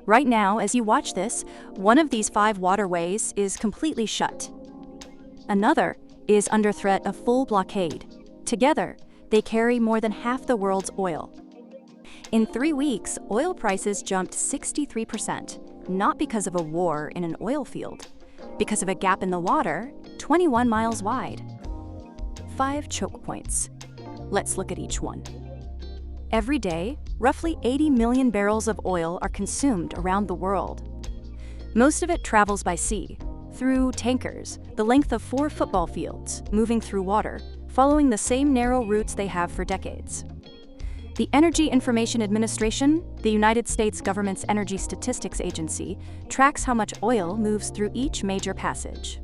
Right now, as you watch this, one of these 5 waterways is completely shut. Another is under threat of full blockade. Together, they carry more than half the world's oil. In 3 weeks, oil prices jumped 63%, not because of a war in an oil field, because of a gap in the water 21 miles wide. 5 choke points. Let's look at each one. Every day, roughly 80 million barrels of oil are consumed around the world. Most of it travels by sea, through tankers, the length of 4 football fields, moving through water, following the same narrow routes they have for decades. The Energy Information Administration, the United States government's energy statistics agency, tracks how much oil moves through each major passage.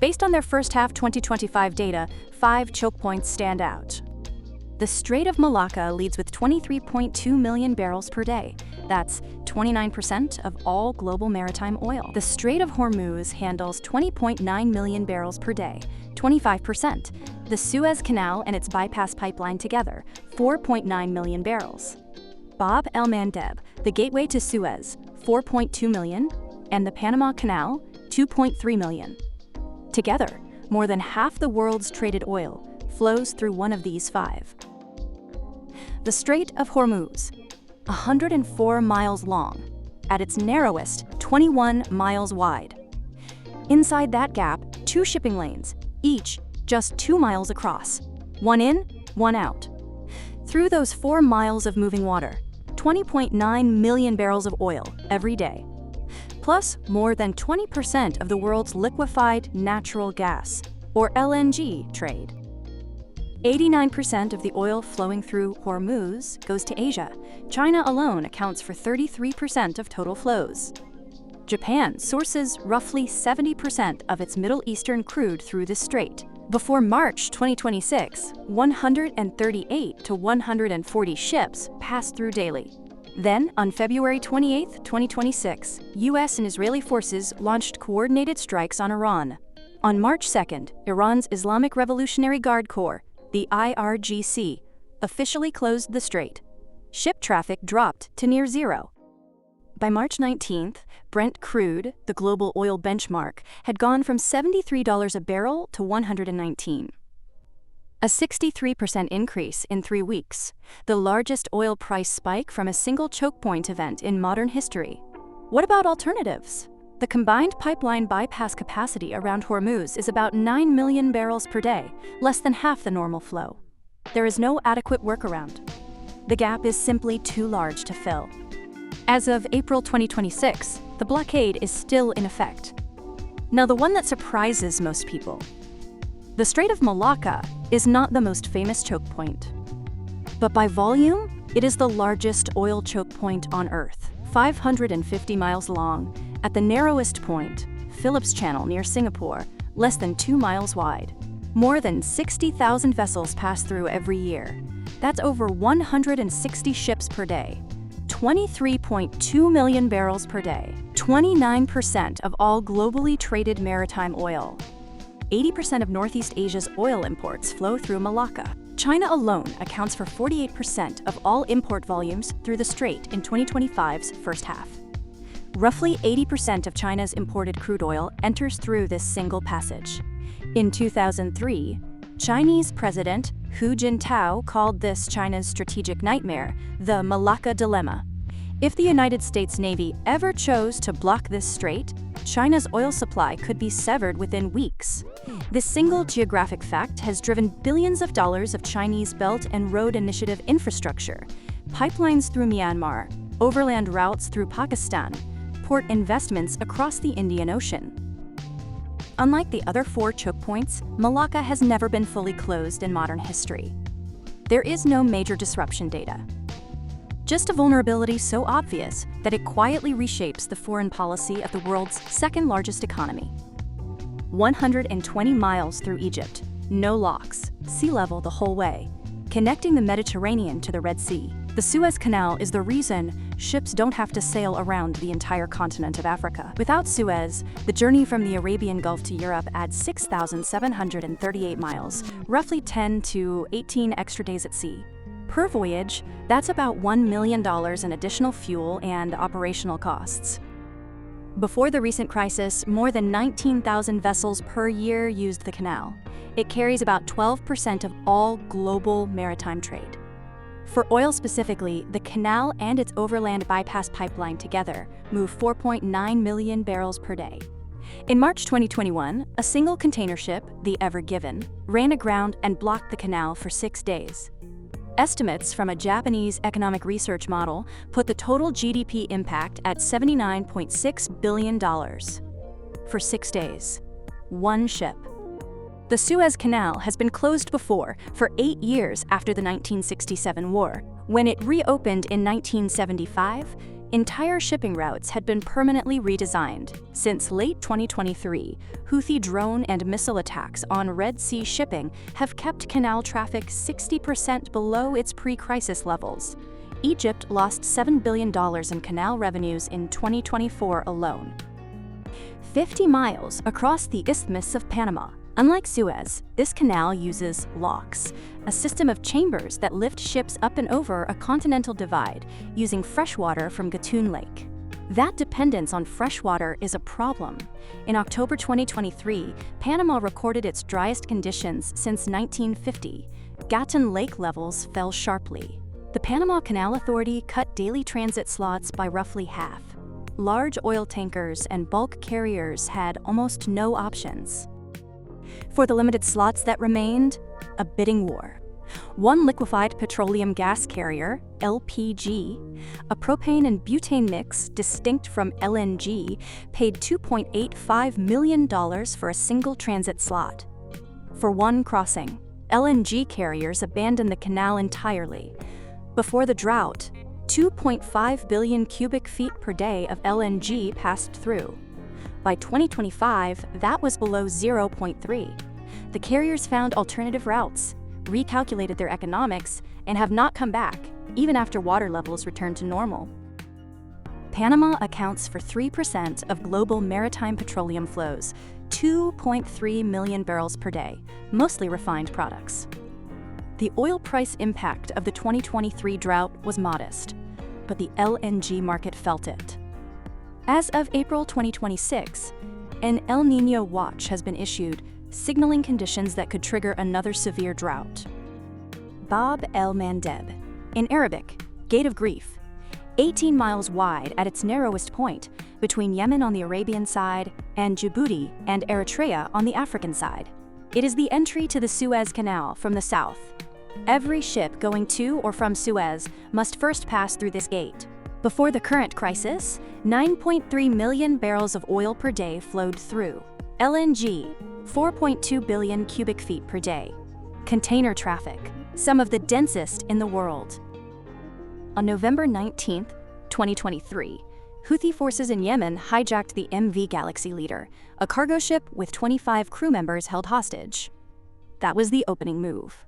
Based on their first half 2025 data, 5 choke points stand out. The Strait of Malacca leads with 23.2 million barrels per day. That's 29% of all global maritime oil. The Strait of Hormuz handles 20.9 million barrels per day, 25%. The Suez Canal and its bypass pipeline together, 4.9 million barrels. el-Mandeb, the gateway to Suez, 4.2 million, and the Panama Canal, 2.3 million. Together, more than half the world's traded oil flows through one of these 5. The Strait of Hormuz, 104 miles long, at its narrowest, 21 miles wide. Inside that gap, 2 shipping lanes, each just 2 miles across, one in, one out. Through those 4 miles of moving water, 20.9 million barrels of oil every day, plus more than 20% of the world's liquefied natural gas, or LNG, trade. 89% of the oil flowing through Hormuz goes to Asia. China alone accounts for 33% of total flows. Japan sources roughly 70% of its Middle Eastern crude through this strait. Before March 2026, 138 to 140 ships passed through daily. Then, on February 28, 2026, US and Israeli forces launched coordinated strikes on Iran. On March 2nd, Iran's Islamic Revolutionary Guard Corps, the IRGC, officially closed the strait. Ship traffic dropped to near zero. By March 19th, Brent crude, the global oil benchmark, had gone from $73 a barrel to $119. A 63% increase in 3 weeks, the largest oil price spike from a single choke point event in modern history. What about alternatives? The combined pipeline bypass capacity around Hormuz is about 9 million barrels per day, less than half the normal flow. There is no adequate workaround. The gap is simply too large to fill. As of April 2026, the blockade is still in effect. Now, the one that surprises most people. The Strait of Malacca is not the most famous choke point. But by volume, it is the largest oil choke point on Earth, 550 miles long, at the narrowest point, Phillips Channel near Singapore, less than 2 miles wide. More than 60,000 vessels pass through every year. That's over 160 ships per day. 23.2 million barrels per day, 29% of all globally traded maritime oil. 80% of Northeast Asia's oil imports flow through Malacca. China alone accounts for 48% of all import volumes through the strait in 2025's first half. Roughly 80% of China's imported crude oil enters through this single passage. In 2003, Chinese President Hu Jintao called this China's strategic nightmare, the Malacca Dilemma. If the United States Navy ever chose to block this strait, China's oil supply could be severed within weeks. This single geographic fact has driven billions of dollars of Chinese Belt and Road Initiative infrastructure, pipelines through Myanmar, overland routes through Pakistan, port investments across the Indian Ocean. Unlike the other 4 choke points, Malacca has never been fully closed in modern history. There is no major disruption data. Just a vulnerability so obvious that it quietly reshapes the foreign policy of the world's second largest economy. 120 miles through Egypt, no locks, sea level the whole way, connecting the Mediterranean to the Red Sea. The Suez Canal is the reason ships don't have to sail around the entire continent of Africa. Without Suez, the journey from the Arabian Gulf to Europe adds 6,738 miles, roughly 10 to 18 extra days at sea. Per voyage, that's about $1 million in additional fuel and operational costs. Before the recent crisis, more than 19,000 vessels per year used the canal. It carries about 12% of all global maritime trade. For oil specifically, the canal and its overland bypass pipeline together move 4.9 million barrels per day. In March 2021, a single container ship, the Ever Given, ran aground and blocked the canal for 6 days. Estimates from a Japanese economic research model put the total GDP impact at $79.6 billion. For 6 days. One ship. The Suez Canal has been closed before for 8 years after the 1967 war. When it reopened in 1975, entire shipping routes had been permanently redesigned. Since late 2023, Houthi drone and missile attacks on Red Sea shipping have kept canal traffic 60% below its pre-crisis levels. Egypt lost $7 billion in canal revenues in 2024 alone. 50 miles across the Isthmus of Panama. Unlike Suez, this canal uses locks, a system of chambers that lift ships up and over a continental divide using fresh water from Gatun Lake. That dependence on fresh water is a problem. In October 2023, Panama recorded its driest conditions since 1950. Gatun Lake levels fell sharply. The Panama Canal Authority cut daily transit slots by roughly half. Large oil tankers and bulk carriers had almost no options. For the limited slots that remained, a bidding war. One liquefied petroleum gas carrier, LPG, a propane and butane mix distinct from LNG, paid $2.85 million for a single transit slot. For one crossing, LNG carriers abandoned the canal entirely. Before the drought, 2.5 billion cubic feet per day of LNG passed through. By 2025, that was below 0.3. The carriers found alternative routes, recalculated their economics, and have not come back, even after water levels returned to normal. Panama accounts for 3% of global maritime petroleum flows, 2.3 million barrels per day, mostly refined products. The oil price impact of the 2023 drought was modest, but the LNG market felt it. As of April 2026, an El Niño watch has been issued, signaling conditions that could trigger another severe drought. Bab el-Mandeb, in Arabic, Gate of Grief, 18 miles wide at its narrowest point, between Yemen on the Arabian side and Djibouti and Eritrea on the African side. It is the entry to the Suez Canal from the south. Every ship going to or from Suez must first pass through this gate. Before the current crisis, 9.3 million barrels of oil per day flowed through. LNG, 4.2 billion cubic feet per day. Container traffic, some of the densest in the world. On November 19, 2023, Houthi forces in Yemen hijacked the MV Galaxy Leader, a cargo ship with 25 crew members held hostage. That was the opening move.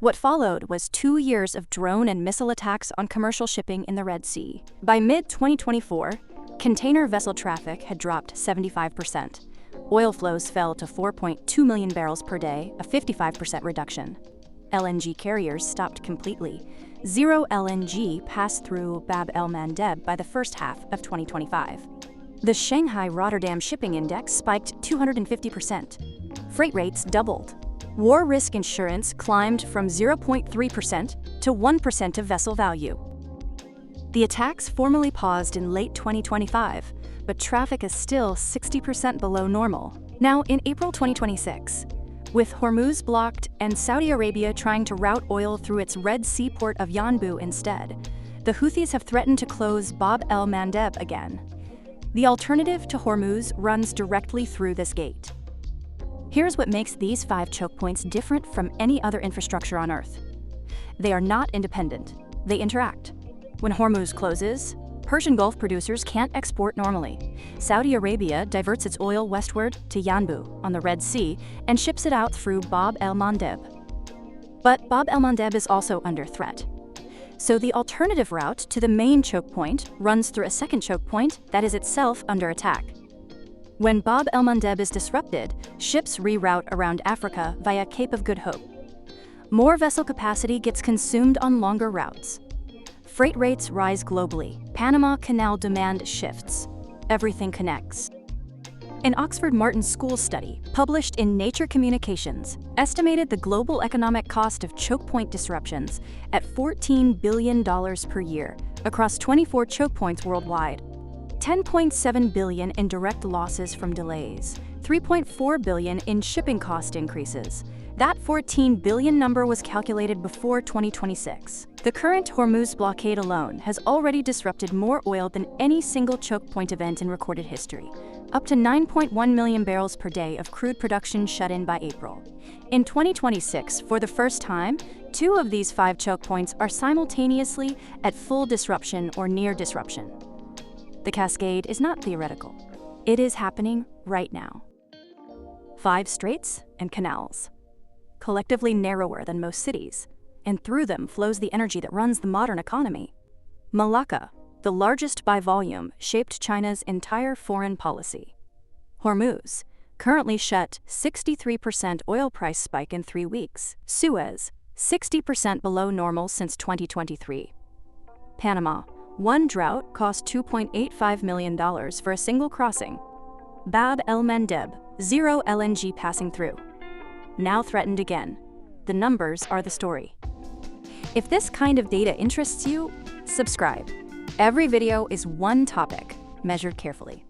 What followed was 2 years of drone and missile attacks on commercial shipping in the Red Sea. By mid-2024, container vessel traffic had dropped 75%. Oil flows fell to 4.2 million barrels per day, a 55% reduction. LNG carriers stopped completely. Zero LNG passed through Bab el-Mandeb by the first half of 2025. The Shanghai-Rotterdam Shipping Index spiked 250%. Freight rates doubled. War risk insurance climbed from 0.3% to 1% of vessel value. The attacks formally paused in late 2025, but traffic is still 60% below normal. Now, in April 2026, with Hormuz blocked and Saudi Arabia trying to route oil through its Red Sea port of Yanbu instead, the Houthis have threatened to close Bab el-Mandeb again. The alternative to Hormuz runs directly through this gate. Here's what makes these 5 choke points different from any other infrastructure on Earth. They are not independent. They interact. When Hormuz closes, Persian Gulf producers can't export normally. Saudi Arabia diverts its oil westward to Yanbu on the Red Sea and ships it out through Bab el-Mandeb. But Bab el-Mandeb is also under threat. So the alternative route to the main choke point runs through a second choke point that is itself under attack. When Bab el-Mandeb is disrupted, ships reroute around Africa via Cape of Good Hope. More vessel capacity gets consumed on longer routes. Freight rates rise globally. Panama Canal demand shifts. Everything connects. An Oxford Martin School study, published in Nature Communications, estimated the global economic cost of choke point disruptions at $14 billion per year across 24 choke points worldwide. $10.7 billion in direct losses from delays, $3.4 billion in shipping cost increases. That 14 billion number was calculated before 2026. The current Hormuz blockade alone has already disrupted more oil than any single choke point event in recorded history. Up to 9.1 million barrels per day of crude production shut in by April. In 2026, for the first time, 2 of these 5 choke points are simultaneously at full disruption or near disruption. The cascade is not theoretical. It is happening right now. 5 straits and canals, collectively narrower than most cities, and through them flows the energy that runs the modern economy. Malacca, the largest by volume, shaped China's entire foreign policy. Hormuz, currently shut, 63% oil price spike in 3 weeks. Suez, 60% below normal since 2023. Panama, one drought cost $2.85 million for a single crossing. Bab el-Mandeb, 0 LNG passing through. Now threatened again. The numbers are the story. If this kind of data interests you, subscribe. Every video is one topic, measured carefully.